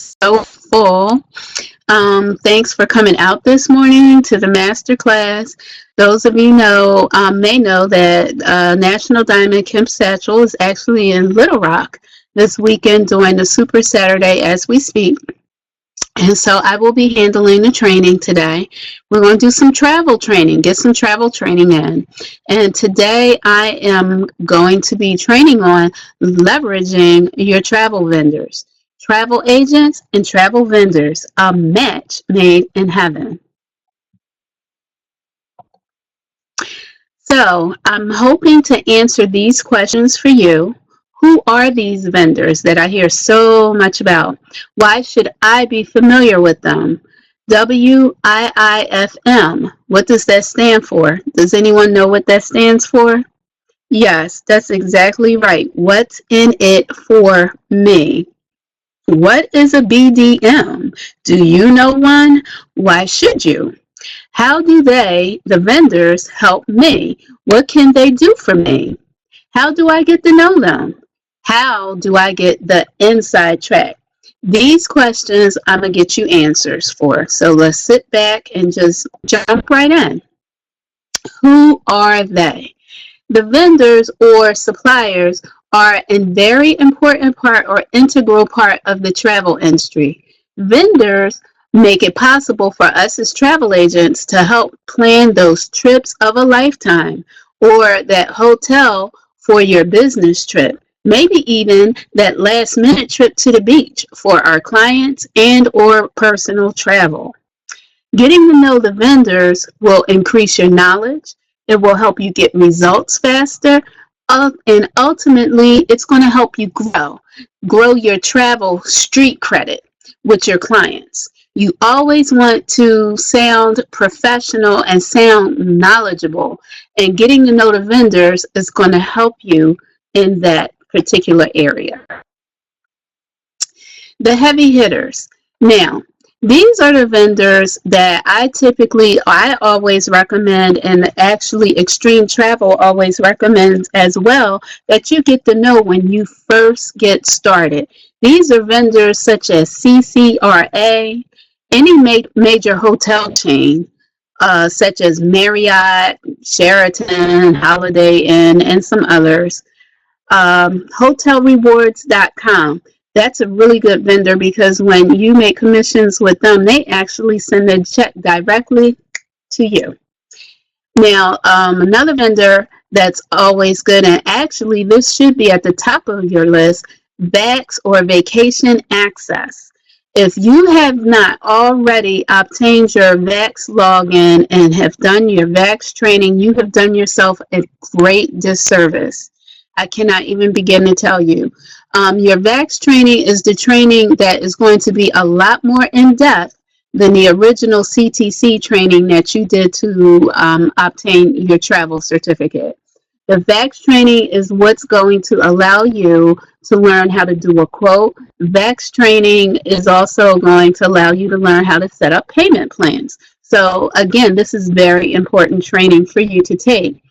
so full. Thanks for coming out this morning to the masterclass. Those of you may know that National Diamond Kemp Satchel is actually in Little Rock this weekend doing the Super Saturday as we speak. And so I will be handling the training today. We're going to do some travel training, get some travel training in. And today I am going to be training on leveraging your travel vendors. Travel agents and travel vendors, a match made in heaven. So I'm hoping to answer these questions for you. Who are these vendors that I hear so much about? Why should I be familiar with them? WIIFM. What does that stand for? Does anyone know what that stands for? Yes, that's exactly right. What's in it for me? What is a BDM? Do you know one? Why should you? How do the vendors, help me? What can they do for me? How do I get to know them? How do I get the inside track? These questions I'm going to get you answers for. So let's sit back and just jump right in. Who are they? The vendors or suppliers are a very important part or integral part of the travel industry. Vendors make it possible for us as travel agents to help plan those trips of a lifetime or that hotel for your business trip. Maybe even that last minute trip to the beach for our clients and or personal travel. Getting to know the vendors will increase your knowledge. It will help you get results faster. And ultimately, it's going to help you grow your travel street credit with your clients. You always want to sound professional and sound knowledgeable. And getting to know the vendors is going to help you in that particular area. The heavy hitters. Now, these are the vendors that I always recommend, and actually Extreme Travel always recommends as well, that you get to know when you first get started. These are vendors such as CCRA, any major hotel chain, such as Marriott, Sheraton, Holiday Inn, and some others. Hotelrewards.com. That's a really good vendor because when you make commissions with them, they actually send a check directly to you. Now, another vendor that's always good, and actually this should be at the top of your list, VAX or Vacation Access. If you have not already obtained your VAX login and have done your VAX training, you have done yourself a great disservice. I cannot even begin to tell you. Your VAX training is the training that is going to be a lot more in-depth than the original CTC training that you did to obtain your travel certificate. The VAX training is what's going to allow you to learn how to do a quote. VAX training is also going to allow you to learn how to set up payment plans. So again, this is very important training for you to take.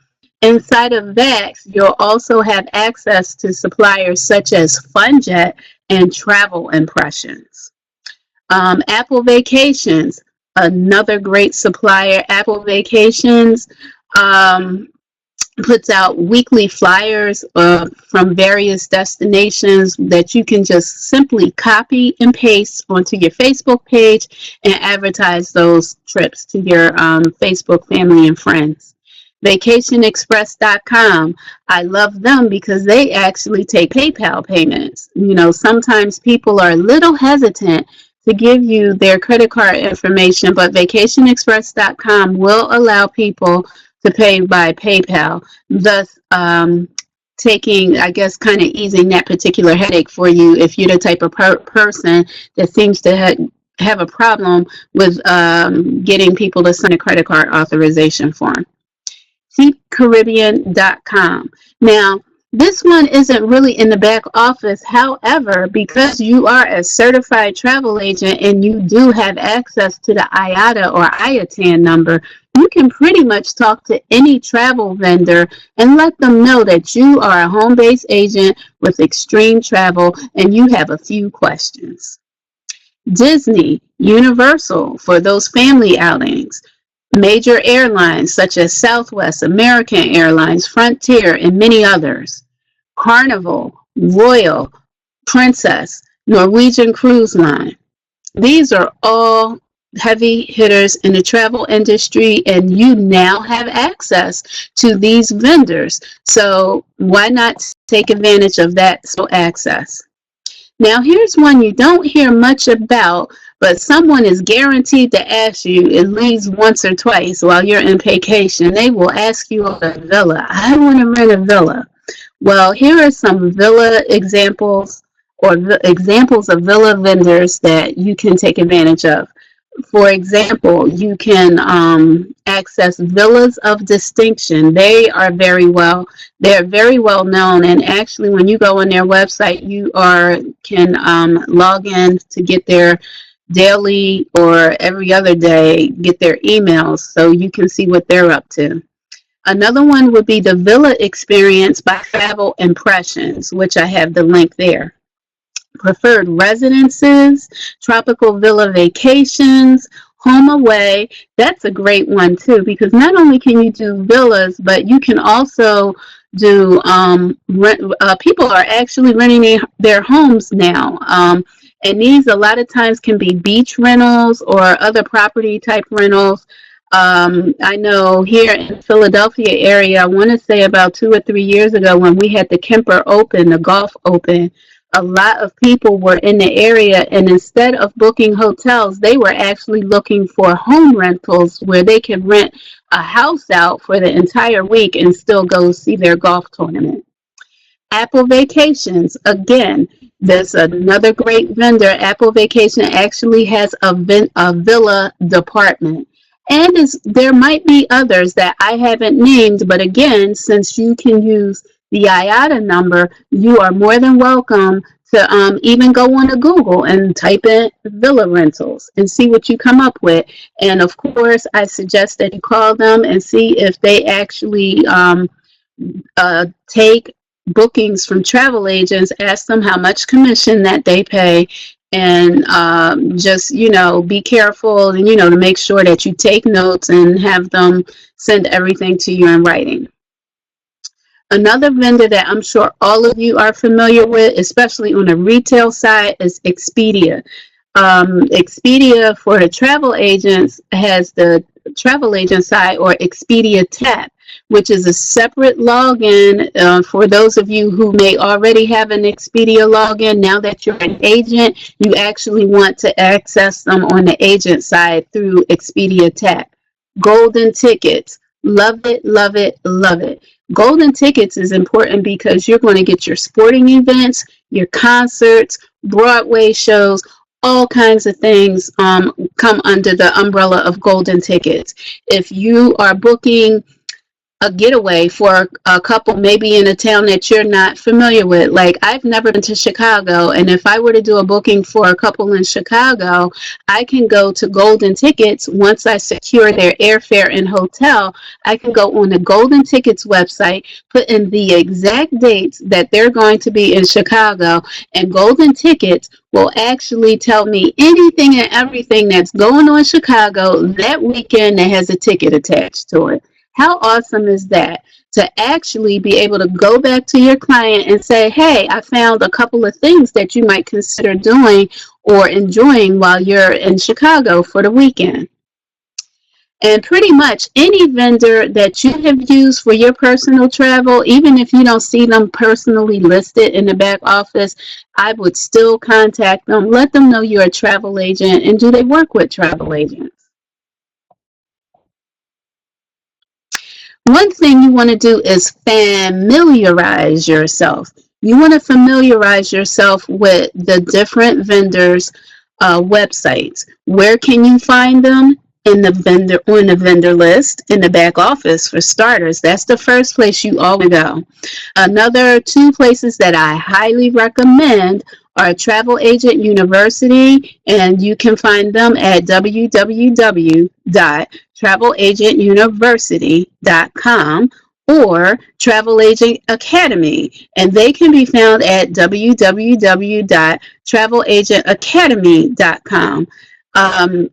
Inside of VAX, you'll also have access to suppliers such as FunJet and Travel Impressions. Apple Vacations, another great supplier. Apple Vacations puts out weekly flyers from various destinations that you can just simply copy and paste onto your Facebook page and advertise those trips to your Facebook family and friends. VacationExpress.com. I love them because they actually take PayPal payments. You know, sometimes people are a little hesitant to give you their credit card information, but VacationExpress.com will allow people to pay by PayPal, thus taking, I guess, kind of easing that particular headache for you if you're the type of person that seems to have a problem with getting people to sign a credit card authorization form. CheapCaribbean.com. Now, this one isn't really in the back office. However, because you are a certified travel agent and you do have access to the IATA or IATAN number, you can pretty much talk to any travel vendor and let them know that you are a home-based agent with Extreme Travel and you have a few questions. Disney, Universal for those family outings, major airlines such as Southwest, American Airlines, Frontier, and many others, Carnival, Royal, Princess, Norwegian Cruise Line. These are all heavy hitters in the travel industry, and you now have access to these vendors. So why not take advantage of that access? Now, here's one you don't hear much about, but someone is guaranteed to ask you at least once or twice while you're in vacation. They will ask you about a villa. I want to rent a villa. Well, here are some villa examples or examples of villa vendors that you can take advantage of. For example, you can access Villas of Distinction. They're very well known, and actually when you go on their website, you can log in to get their daily or every other day, get their emails so you can see what they're up to. Another one would be the Villa Experience by Travel Impressions, which I have the link there. Preferred Residences, Tropical Villa Vacations, Home Away. That's a great one too, because not only can you do villas, but you can also do people are actually renting their homes now. And these a lot of times can be beach rentals or other property type rentals. I know here in Philadelphia area, I want to say about 2 or 3 years ago when we had the Kemper Open, the Golf Open, a lot of people were in the area, and instead of booking hotels, they were actually looking for home rentals where they could rent a house out for the entire week and still go see their golf tournament. Apple Vacations, again, there's another great vendor. Apple Vacation actually has a villa department. And there might be others that I haven't named, but again, since you can use the IATA number, you are more than welcome to even go on to Google and type in villa rentals and see what you come up with. And of course, I suggest that you call them and see if they actually take bookings from travel agents, ask them how much commission that they pay, and just, be careful and, to make sure that you take notes and have them send everything to you in writing. Another vendor that I'm sure all of you are familiar with, especially on the retail side, is Expedia. Expedia for the travel agents has the travel agent side, or Expedia Tap, which is a separate login for those of you who may already have an Expedia login. Now that you're an agent, you actually want to access them on the agent side through Expedia Tap. Golden Tickets. Love it, love it, love it. Golden Tickets is important because you're going to get your sporting events, your concerts, Broadway shows, all kinds of things come under the umbrella of Golden Tickets. If you are booking a getaway for a couple, maybe in a town that you're not familiar with. Like, I've never been to Chicago, and if I were to do a booking for a couple in Chicago, I can go to Golden Tickets. Once I secure their airfare and hotel, I can go on the Golden Tickets website, put in the exact dates that they're going to be in Chicago, and Golden Tickets will actually tell me anything and everything that's going on in Chicago that weekend that has a ticket attached to it. How awesome is that? To actually be able to go back to your client and say, hey, I found a couple of things that you might consider doing or enjoying while you're in Chicago for the weekend. And pretty much any vendor that you have used for your personal travel, even if you don't see them personally listed in the back office, I would still contact them, let them know you're a travel agent, and do they work with travel agents? One thing you want to do is familiarize yourself. You want to familiarize yourself with the different vendors' websites. Where can you find them? On the vendor list in the back office, for starters. That's the first place you always go. Another 2 places that I highly recommend are Travel Agent University, and you can find them at www.travelagentuniversity.com, or Travel Agent Academy, and they can be found at www.travelagentacademy.com.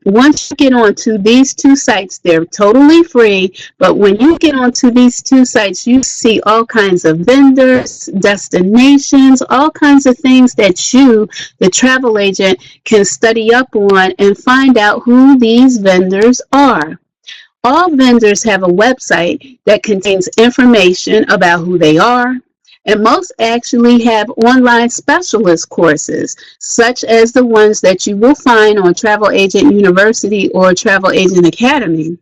Once you get onto these two sites, they're totally free, but when you get onto these two sites, you see all kinds of vendors, destinations, all kinds of things that you, the travel agent, can study up on and find out who these vendors are. All vendors have a website that contains information about who they are, and most actually have online specialist courses, such as the ones that you will find on Travel Agent University or Travel Agent Academy.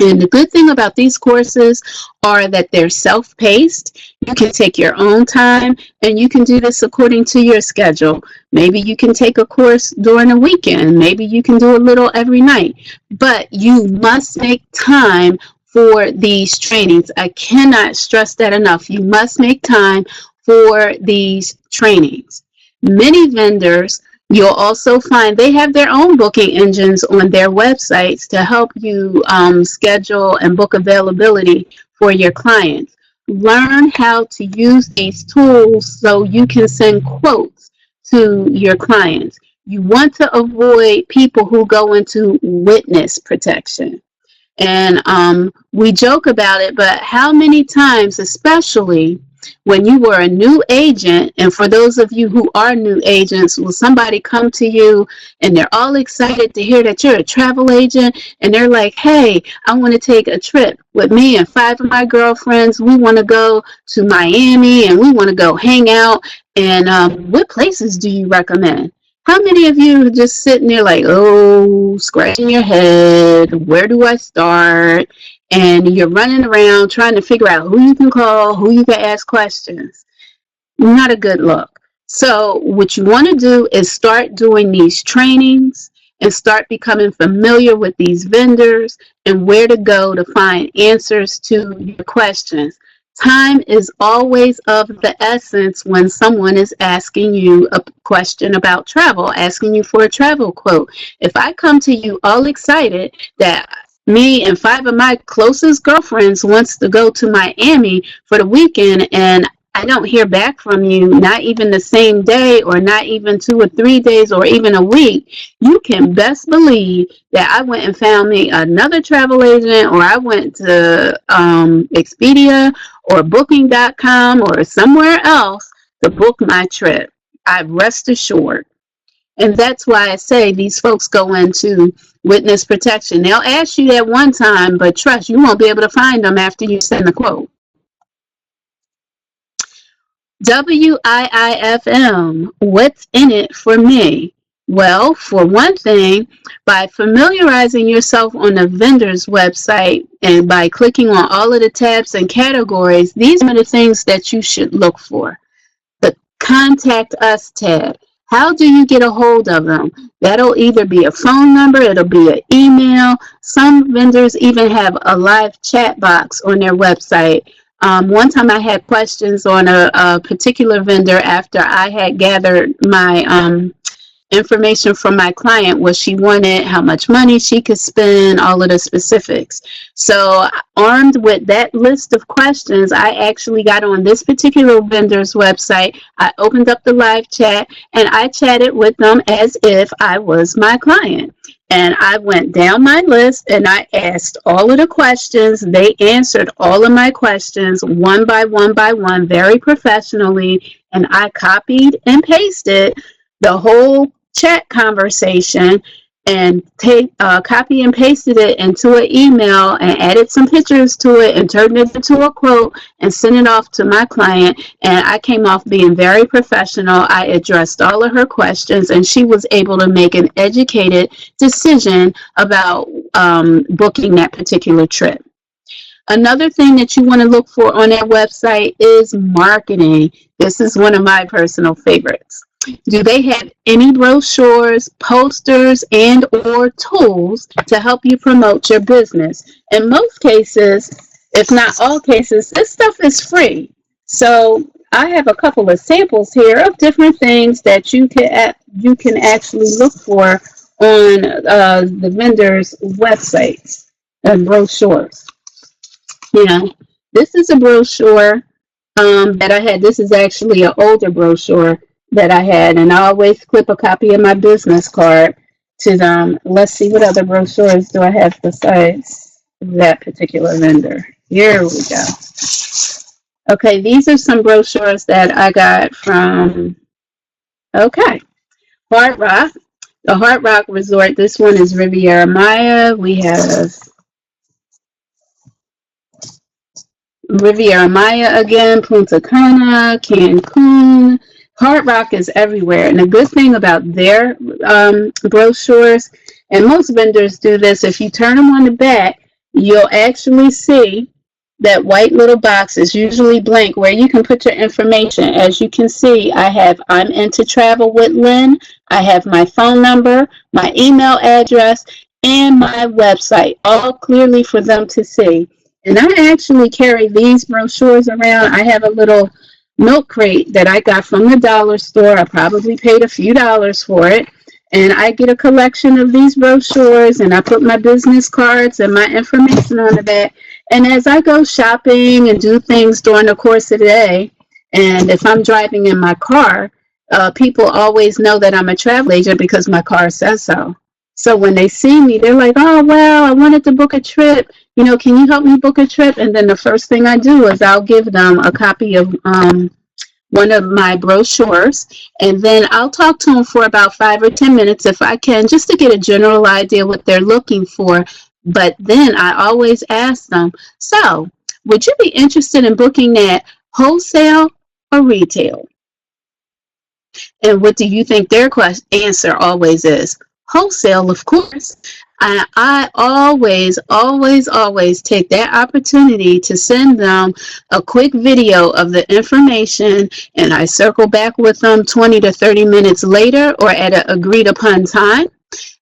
And the good thing about these courses are that they're self-paced. You can take your own time, and you can do this according to your schedule. Maybe you can take a course during a weekend. Maybe you can do a little every night. But you must make time for these trainings. I cannot stress that enough. You must make time for these trainings. Many vendors, you'll also find they have their own booking engines on their websites to help you schedule and book availability for your clients. Learn how to use these tools so you can send quotes to your clients. You want to avoid people who go into witness protection. And we joke about it, but how many times, especially when you were a new agent, and for those of you who are new agents, will somebody come to you and they're all excited to hear that you're a travel agent, and they're like, hey, I want to take a trip with me and 5 of my girlfriends. We want to go to Miami and we want to go hang out. And what places do you recommend? How many of you are just sitting there like, oh, scratching your head, where do I start? And you're running around trying to figure out who you can call, who you can ask questions. Not a good look. So what you want to do is start doing these trainings and start becoming familiar with these vendors and where to go to find answers to your questions. Time is always of the essence when someone is asking you a question about travel, asking you for a travel quote. If I come to you all excited that me and 5 of my closest girlfriends wants to go to Miami for the weekend, and I don't hear back from you, not even the same day or not even 2 or 3 days or even a week, you can best believe that I went and found me another travel agent, or I went to Expedia or Booking.com or somewhere else to book my trip. I rest assured. And that's why I say these folks go into witness protection. They'll ask you that one time, but trust, you won't be able to find them after you send the quote. WIIFM, what's in it for me? Well, for one thing, by familiarizing yourself on the vendor's website and by clicking on all of the tabs and categories, these are the things that you should look for. The Contact Us tab. How do you get a hold of them? That'll either be a phone number, it'll be an email. Some vendors even have a live chat box on their website. One time I had questions on a particular vendor after I had gathered my information from my client, what she wanted, how much money she could spend, all of the specifics. So armed with that list of questions, I actually got on this particular vendor's website. I opened up the live chat and I chatted with them as if I was my client. And I went down my list and I asked all of the questions. They answered all of my questions one by one, very professionally. And I copied and pasted the whole chat conversation and copy and pasted it into an email and added some pictures to it and turned it into a quote and sent it off to my client. And I came off being very professional. I addressed all of her questions and she was able to make an educated decision about booking that particular trip. Another thing that you want to look for on their website is marketing. This is one of my personal favorites. Do they have any brochures, posters, and or tools to help you promote your business? In most cases, if not all cases, this stuff is free. So I have a couple of samples here of different things that you can actually look for on the vendor's websites and brochures. You know, This is a brochure that I had. This is actually an older brochure that I had, and I always clip a copy of my business card to them. Let's see, what other brochures do I have besides that particular vendor. Here we go. Okay, these are some brochures that I got from, okay, Hard Rock. The Hard Rock Resort. This one is Riviera Maya. We have Riviera Maya again, Punta Cana, Cancun. Hard Rock is everywhere. And the good thing about their brochures, and most vendors do this, if you turn them on the back, you'll actually see that white little box is usually blank where you can put your information. As you can see, I have I'm into travel with Lynn. I have my phone number, my email address, and my website, all clearly for them to see. And I actually carry these brochures around. I have a little milk crate that I got from the dollar store. I probably paid a few dollars for it. And I get a collection of these brochures, and I put my business cards and my information on the back. And as I go shopping and do things during the course of the day, and if I'm driving in my car, people always know that I'm a travel agent because my car says so. So when they see me, they're like, oh, well, I wanted to book a trip. You know, can you help me book a trip? And then the first thing I do is I'll give them a copy of one of my brochures, and then I'll talk to them for about 5 or 10 minutes if I can, just to get a general idea what they're looking for. But then I always ask them, so would you be interested in booking that wholesale or retail? And what do you think their answer always is? Wholesale, of course. And I always take that opportunity to send them a quick video of the information, and I circle back with them 20 to 30 minutes later or at an agreed upon time.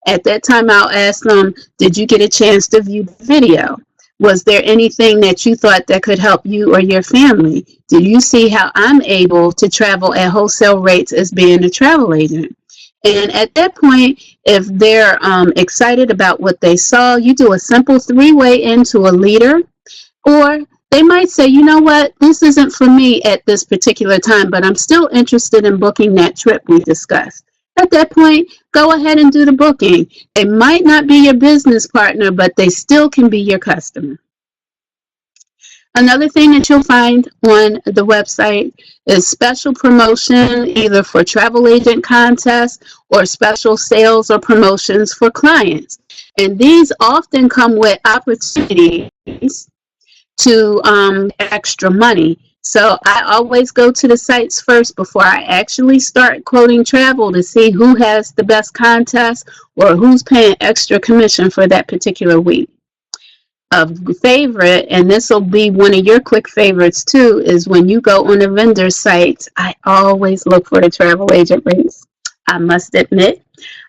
At that time, I'll ask them, did you get a chance to view the video? Was there anything that you thought that could help you or your family? Do you see how I'm able to travel at wholesale rates as being a travel agent? And at that point, if they're excited about what they saw, you do a simple 3-way into a leader, or they might say, you know what, this isn't for me at this particular time, but I'm still interested in booking that trip we discussed. At that point, go ahead and do the booking. They might not be your business partner, but they still can be your customer. Another thing that you'll find on the website is special promotion, either for travel agent contests or special sales or promotions for clients. And these often come with opportunities to extra money. So I always go to the sites first before I actually start quoting travel to see who has the best contest or who's paying extra commission for that particular week. A favorite, and this will be one of your quick favorites too, is when you go on the vendor sites, I always look for the travel agent rates. I must admit,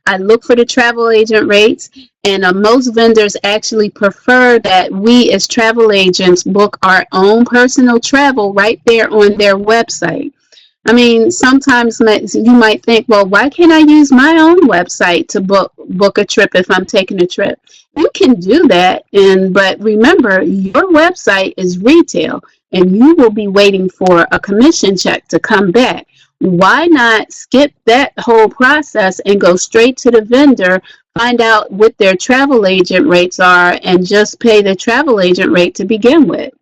I look for the travel agent rates, and most vendors actually prefer that we as travel agents book our own personal travel right there on their website. I mean, sometimes you might think, well, why can't I use my own website to book a trip if I'm taking a trip? You can do that, but remember, your website is retail, and you will be waiting for a commission check to come back. Why not skip that whole process and go straight to the vendor, find out what their travel agent rates are, and just pay the travel agent rate to begin with?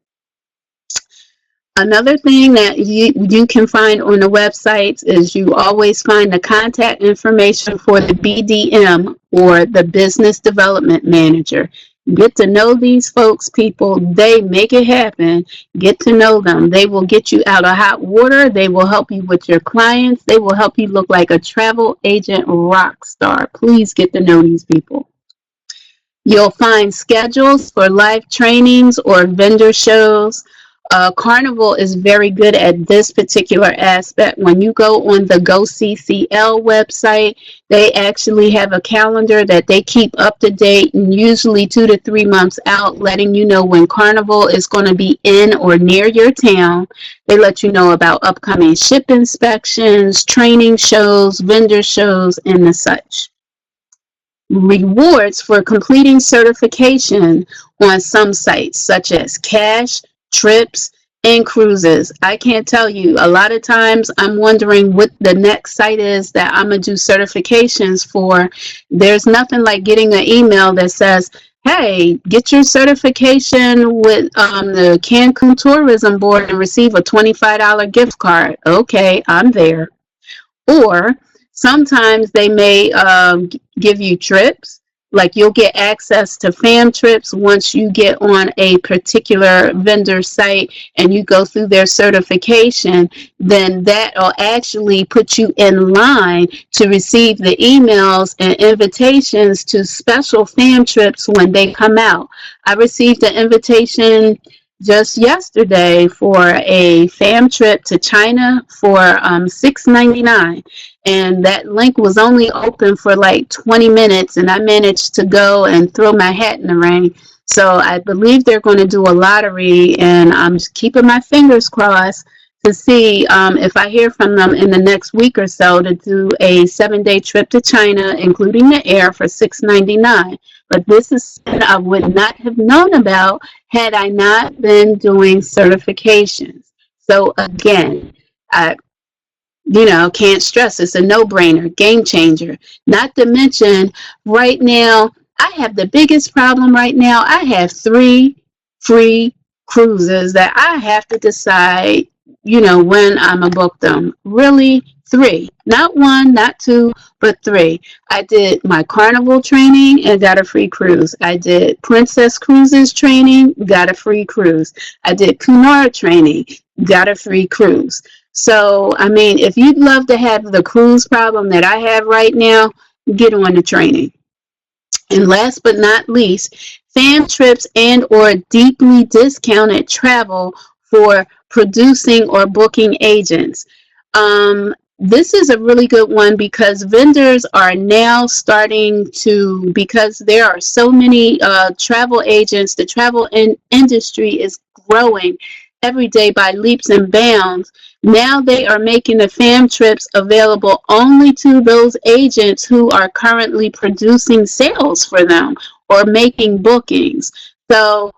Another thing that you can find on the websites is you always find the contact information for the BDM or the Business Development Manager. Get to know these folks, people. They make it happen. Get to know them. They will get you out of hot water. They will help you with your clients. They will help you look like a travel agent rock star. Please get to know these people. You'll find schedules for live trainings or vendor shows. Carnival is very good at this particular aspect. When you go on the GoCCL website, they actually have a calendar that they keep up to date, and usually 2 to 3 months out, letting you know when Carnival is going to be in or near your town. They let you know about upcoming ship inspections, training shows, vendor shows, and the such. Rewards for completing certification on some sites, such as cash, trips, and cruises. I can't tell you. A lot of times I'm wondering what the next site is that I'm going to do certifications for. There's nothing like getting an email that says, hey, get your certification with the Cancun Tourism Board and receive a $25 gift card. Okay, I'm there. Or sometimes they may give you trips, like you'll get access to fam trips once you get on a particular vendor site and you go through their certification. Then that will actually put you in line to receive the emails and invitations to special fam trips when they come out. I received an invitation just yesterday for a fam trip to China for $6.99, and that link was only open for like 20 minutes, and I managed to go and throw my hat in the ring. So I believe they're going to do a lottery, and I'm just keeping my fingers crossed to see if I hear from them in the next week or so to do a 7-day trip to China, including the air, for $6.99. But this is something I would not have known about had I not been doing certifications. So again, I can't stress, it's a no-brainer, game changer. Not to mention, right now, I have the biggest problem right now. I have 3 free cruises that I have to decide, when I'm going to book them. Really, 3. Not 1, not 2, but 3. I did my Carnival training and got a free cruise. I did Princess Cruises training, got a free cruise. I did Cunard training, got a free cruise. So, I mean, if you'd love to have the cruise problem that I have right now, get on the training. And last but not least, fam trips and or deeply discounted travel for producing or booking agents. This is a really good one because vendors are now starting to, because there are so many travel agents, the travel industry is growing every day by leaps and bounds. Now they are making the fam trips available only to those agents who are currently producing sales for them or making bookings. So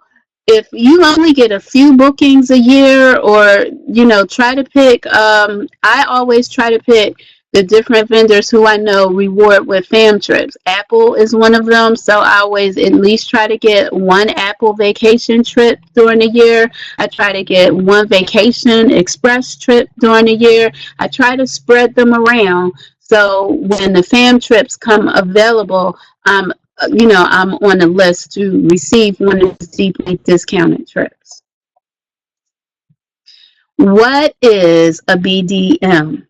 if you only get a few bookings a year, or try to pick, I always try to pick the different vendors who I know reward with fam trips. Apple is one of them, so I always at least try to get 1 Apple vacation trip during the year. I try to get 1 vacation express trip during the year. I try to spread them around, so when the fam trips come available, I'm on the list to receive one of the deeply discounted trips. What is a BDM?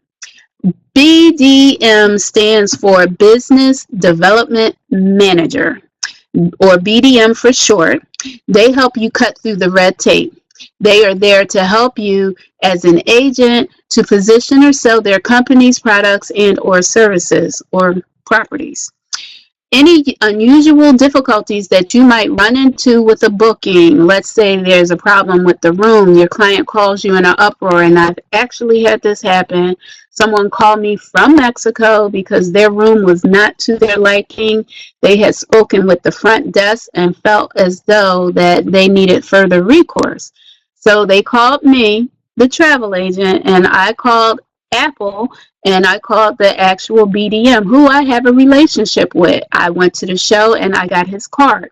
BDM stands for Business Development Manager, or BDM for short. They help you cut through the red tape. They are there to help you as an agent to position or sell their company's products and or services or properties. Any unusual difficulties that you might run into with a booking. Let's say there's a problem with the room. Your client calls you in an uproar, and I've actually had this happen. Someone called me from Mexico because their room was not to their liking. They had spoken with the front desk and felt as though that they needed further recourse. So they called me, the travel agent, and I called Apple, and I called the actual BDM who I have a relationship with. I went to the show and I got his card.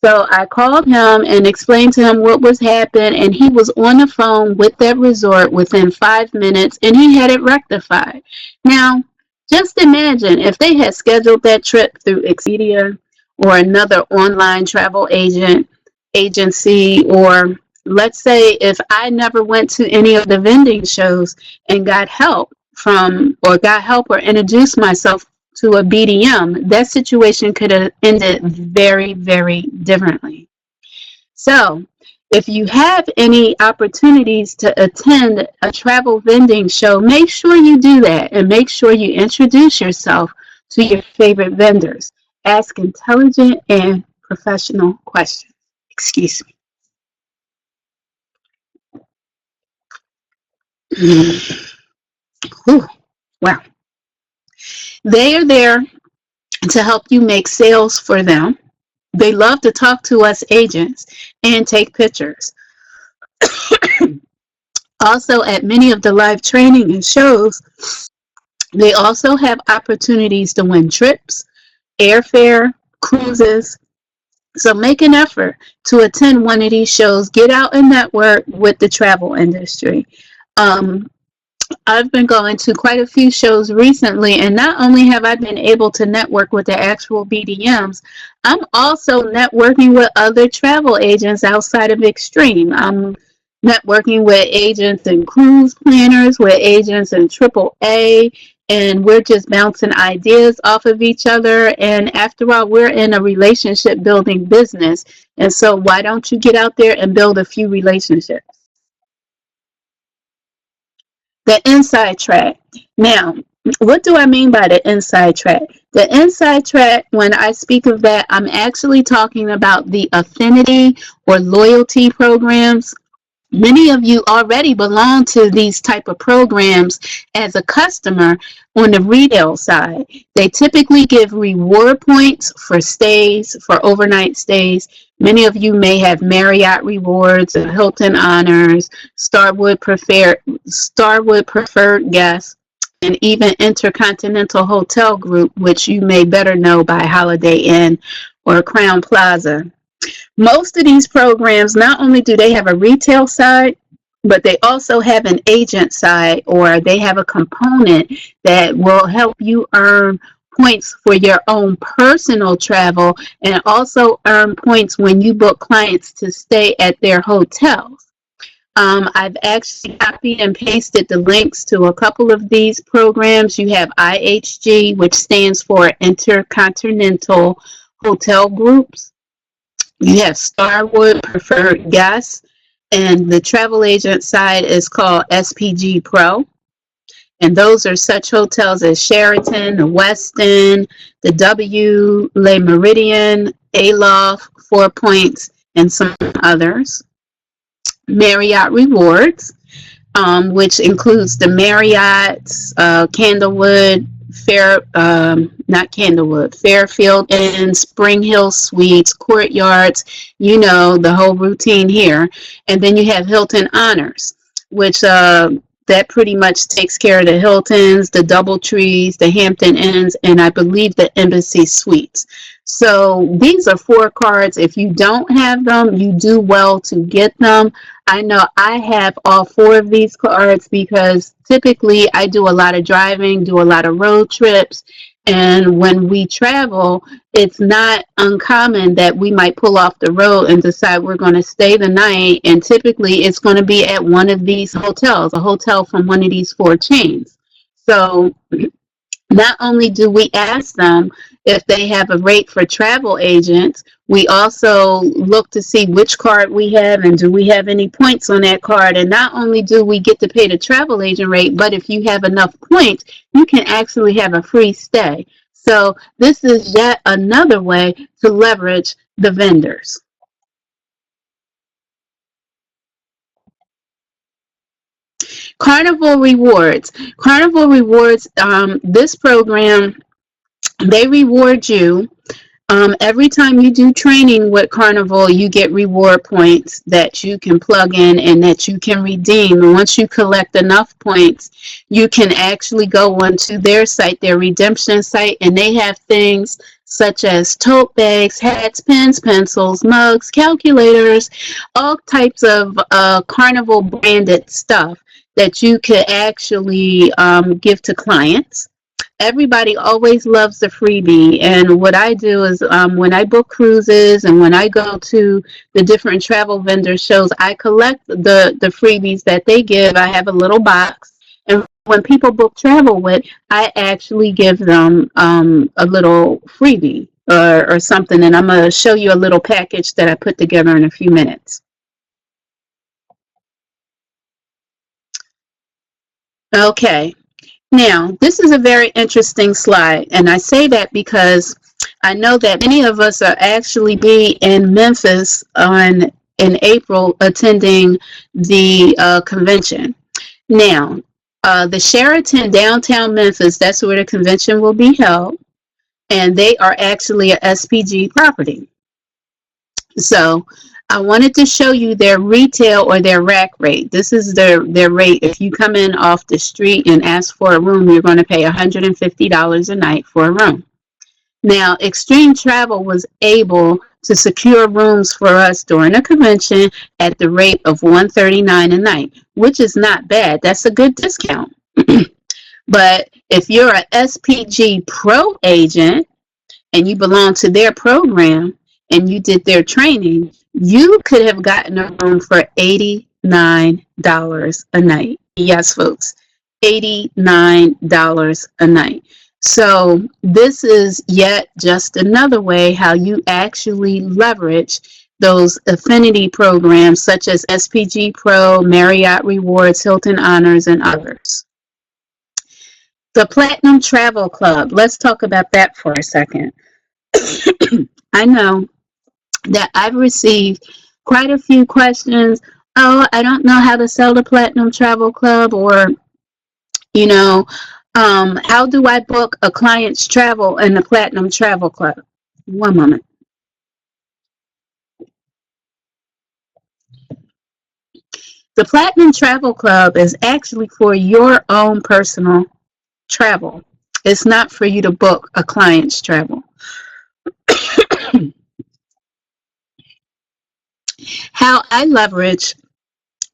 So I called him and explained to him what was happening, and he was on the phone with that resort within 5 minutes, and he had it rectified. Now, just imagine if they had scheduled that trip through Expedia or another online travel agency, or let's say if I never went to any of the vending shows and got help or introduced myself to a BDM, that situation could have ended very, very differently. So if you have any opportunities to attend a travel vending show, make sure you do that, and make sure you introduce yourself to your favorite vendors. Ask intelligent and professional questions. Excuse me. Ooh, wow. They are there to help you make sales for them. They love to talk to us agents and take pictures. Also, at many of the live training and shows, they also have opportunities to win trips, airfare, cruises. So make an effort to attend one of these shows. Get out and network with the travel industry. Um, I've been going to quite a few shows recently, and not only have I been able to network with the actual BDMs, I'm also networking with other travel agents outside of Extreme. I'm networking with agents and cruise planners, with agents in AAA, and we're just bouncing ideas off of each other. And after all, we're in a relationship building business. And so why don't you get out there and build a few relationships? The inside track. Now, what do I mean by the inside track? The inside track, when I speak of that, I'm actually talking about the affinity or loyalty programs. Many of you already belong to these type of programs as a customer on the retail side. They typically give reward points for stays, for overnight stays. Many of you may have Marriott rewards, Hilton honors, Starwood preferred guests, and even Intercontinental Hotel Group, which you may better know by Holiday Inn or Crown Plaza. Most of these programs, not only do they have a retail side, but they also have an agent side, or they have a component that will help you earn points for your own personal travel, and also earn points when you book clients to stay at their hotels. I've actually copied and pasted the links to a couple of these programs. You have IHG, which stands for Intercontinental Hotel Groups. You have Starwood Preferred Guests, and the travel agent side is called SPG Pro. And those are such hotels as Sheraton, the Westin, the W, Le Méridien, Aloft, Four Points, and some others. Marriott Rewards, which includes the Marriott's, Candlewood, Fairfield Inn, Spring Hill Suites, Courtyards, you know, the whole routine here. And then you have Hilton Honors, which that pretty much takes care of the Hiltons, the Doubletrees, the Hampton Inns, and I believe the Embassy Suites. So these are 4 cards. If you don't have them, you do well to get them. I know I have all 4 of these cards because typically I do a lot of driving, do a lot of road trips, and when we travel, it's not uncommon that we might pull off the road and decide we're going to stay the night, and typically it's going to be at one of these hotels, a hotel from one of these 4 chains. So not only do we ask them if they have a rate for travel agents, we also look to see which card we have and do we have any points on that card. And not only do we get to pay the travel agent rate, but if you have enough points, you can actually have a free stay. So this is yet another way to leverage the vendors. Carnival Rewards. Carnival Rewards, this program, they reward you. Every time you do training with Carnival, you get reward points that you can plug in and that you can redeem. And once you collect enough points, you can actually go onto their site, their redemption site, and they have things such as tote bags, hats, pens, pencils, mugs, calculators, all types of Carnival branded stuff that you could actually give to clients. Everybody always loves the freebie, and what I do is when I book cruises and when I go to the different travel vendor shows, I collect the freebies that they give. I have a little box, and when people book travel with, I actually give them a little freebie or something, and I'm going to show you a little package that I put together in a few minutes. Okay. Now, this is a very interesting slide, and I say that because I know that many of us are actually be in Memphis in April attending the convention. Now, the Sheraton downtown Memphis, that's where the convention will be held, and they are actually a SPG property. So I wanted to show you their retail or their rack rate. This is their rate. If you come in off the street and ask for a room, you're going to pay $150 a night for a room. Now, Extreme Travel was able to secure rooms for us during the convention at the rate of $139 a night, which is not bad. That's a good discount. But if you're an SPG Pro agent and you belong to their program and you did their training, you could have gotten a room for $89 a night. Yes, folks, $89 a night. So this is yet just another way how you actually leverage those affinity programs such as SPG Pro, Marriott Rewards, Hilton Honors, and others. The Platinum Travel Club. Let's talk about that for a second. I know that I've received quite a few questions. Oh, I don't know how to sell the Platinum Travel Club, or, you know, how do I book a client's travel in the Platinum Travel Club? One moment. The Platinum Travel Club is actually for your own personal travel. It's not for you to book a client's travel. How I leverage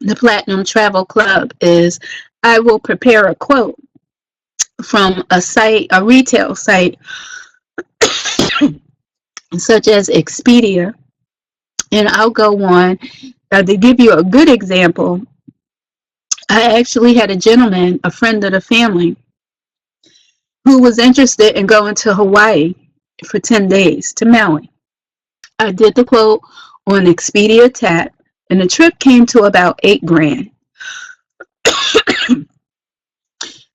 the Platinum Travel Club is I will prepare a quote from a site, a retail site, such as Expedia, and I'll go on. To give you a good example, I actually had a gentleman, a friend of the family, who was interested in going to Hawaii for 10 days to Maui. I did the quote on Expedia Tap, and the trip came to about $8,000.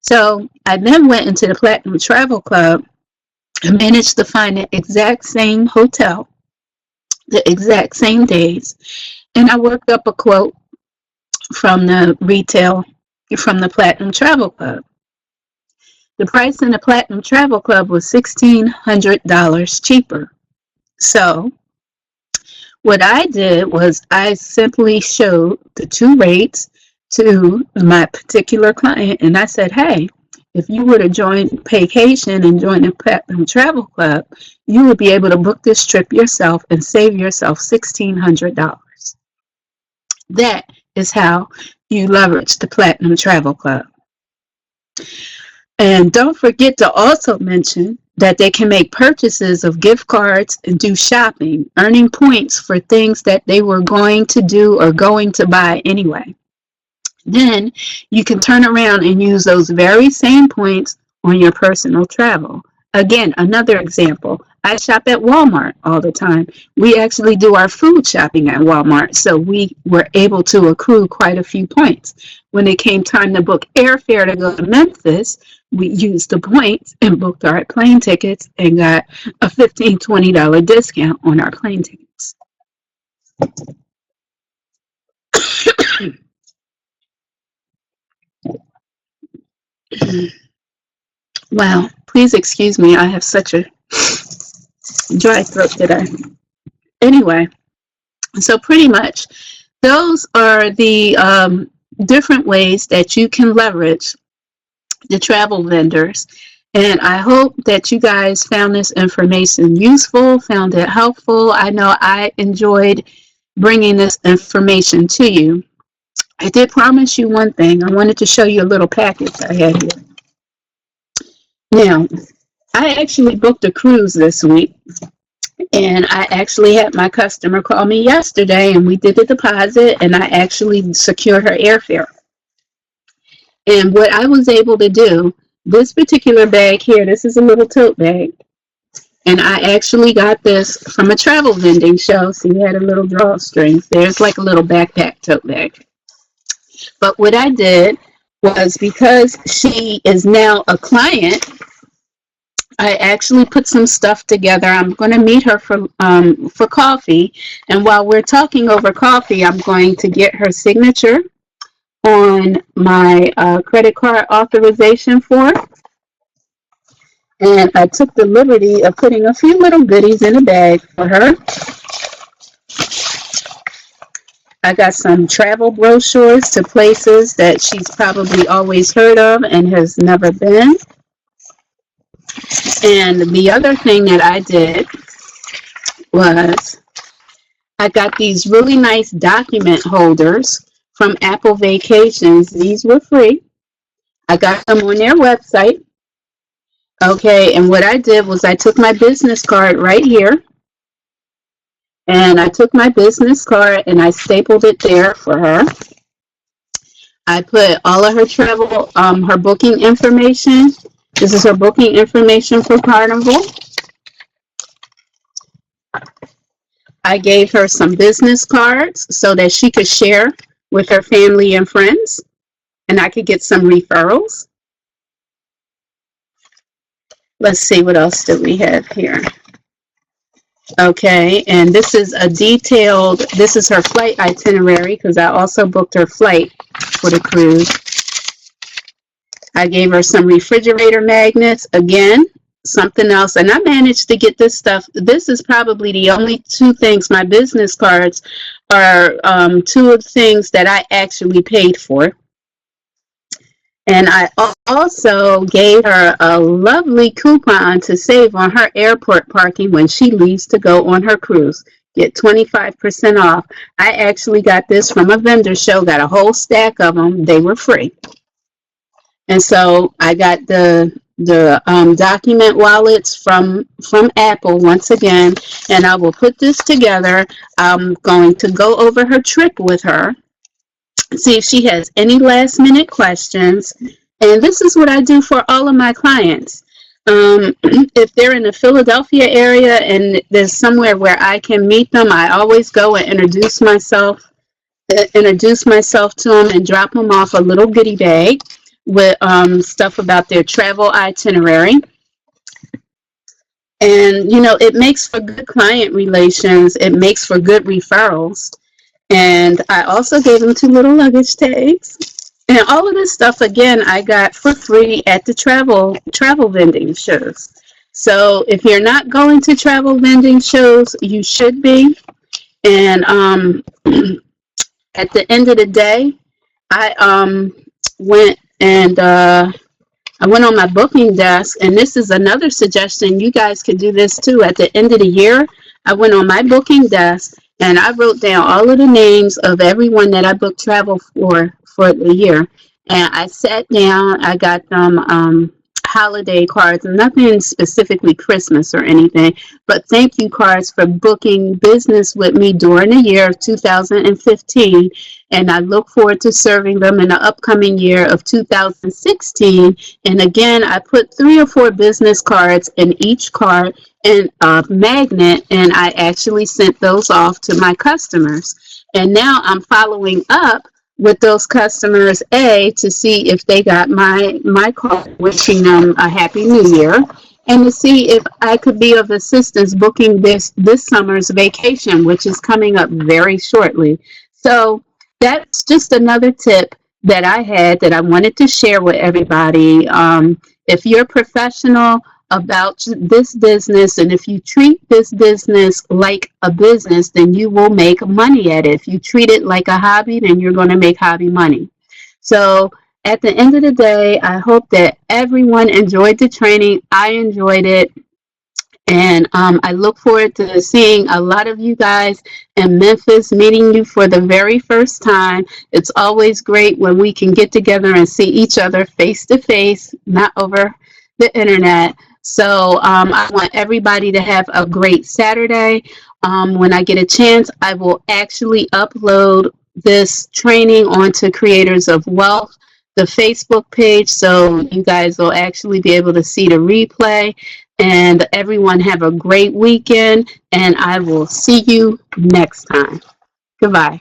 So I then went into the Platinum Travel Club and managed to find the exact same hotel, the exact same days, and I worked up a quote from the retail, from the Platinum Travel Club. The price in the Platinum Travel Club was $1,600 cheaper. So what I did was I simply showed the two rates to my particular client, and I said, hey, if you were to join Vacation and join the Platinum Travel Club, you would be able to book this trip yourself and save yourself $1,600. That is how you leverage the Platinum Travel Club. And don't forget to also mention that they can make purchases of gift cards and do shopping, earning points for things that they were going to do or going to buy anyway. Then you can turn around and use those very same points on your personal travel. Again, another example, I shop at Walmart all the time. We actually do our food shopping at Walmart, so we were able to accrue quite a few points. When it came time to book airfare to go to Memphis, we used the points and booked our plane tickets and got a $15, $20 discount on our plane tickets. Wow, please excuse me. I have such a dry throat today. Anyway, so pretty much those are the different ways that you can leverage the travel vendors. And I hope that you guys found this information useful, found it helpful. I know I enjoyed bringing this information to you. I did promise you one thing. I wanted to show you a little package I had here. Now, I actually booked a cruise this week, and I actually had my customer call me yesterday, and we did the deposit, and I actually secured her airfare. And what I was able to do, this particular bag here, this is a little tote bag, and I actually got this from a travel vending show. So you had a little drawstring. There's like a little backpack tote bag. But what I did was, because she is now a client, I actually put some stuff together. I'm going to meet her for coffee, and while we're talking over coffee, I'm going to get her signature on my credit card authorization form. And I took the liberty of putting a few little goodies in a bag for her. I got some travel brochures to places that she's probably always heard of and has never been. And the other thing that I did was I got these really nice document holders from Apple Vacations. These were free. I got them on their website. Okay, and what I did was I took my business card right here, and I took my business card and I stapled it there for her. I put all of her travel, her booking information. This is her booking information for Carnival. I gave her some business cards so that she could share with her family and friends, and I could get some referrals. Let's see, what else did we have here? Okay, and this is a detailed, this is her flight itinerary because I also booked her flight for the cruise. I gave her some refrigerator magnets, again, something else, and I managed to get this stuff. This is probably the only two things, my business cards are two of the things that I actually paid for. And I also gave her a lovely coupon to save on her airport parking when she leaves to go on her cruise. Get 25% off. I actually got this from a vendor show, got a whole stack of them. They were free. And so I got the document wallets from Apple once again, and I will put this together. I'm going to go over her trip with her, see if she has any last minute questions. And this is what I do for all of my clients. If they're in the Philadelphia area and there's somewhere where I can meet them, I always go and introduce myself to them and drop them off a little goodie bag with stuff about their travel itinerary. And, you know, it makes for good client relations. It makes for good referrals. And I also gave them 2 little luggage tags. And all of this stuff, again, I got for free at the travel vending shows. So if you're not going to travel vending shows, you should be. And at the end of the day, I went on my booking desk, and this is another suggestion. You guys could do this too. At the end of the year, I went on my booking desk and I wrote down all of the names of everyone that I booked travel for the year. And I sat down, I got them holiday cards, nothing specifically Christmas or anything, but thank you cards for booking business with me during the year of 2015. And I look forward to serving them in the upcoming year of 2016. And again, I put 3 or 4 business cards in each card and a magnet, and I actually sent those off to my customers. And now I'm following up with those customers, to see if they got my card wishing them a happy new year, and to see if I could be of assistance booking this summer's vacation, which is coming up very shortly. So that's just another tip that I had that I wanted to share with everybody. If you're professional about this business, and if you treat this business like a business, then you will make money at it. If you treat it like a hobby, then you're going to make hobby money. So at the end of the day, I hope that everyone enjoyed the training. I enjoyed it. And I look forward to seeing a lot of you guys in Memphis, meeting you for the very first time. It's always great when we can get together and see each other face to face, not over the internet. So I want everybody to have a great Saturday. When I get a chance, I will actually upload this training onto Creators of Wealth, the Facebook page, so you guys will actually be able to see the replay. And everyone have a great weekend, and I will see you next time. Goodbye.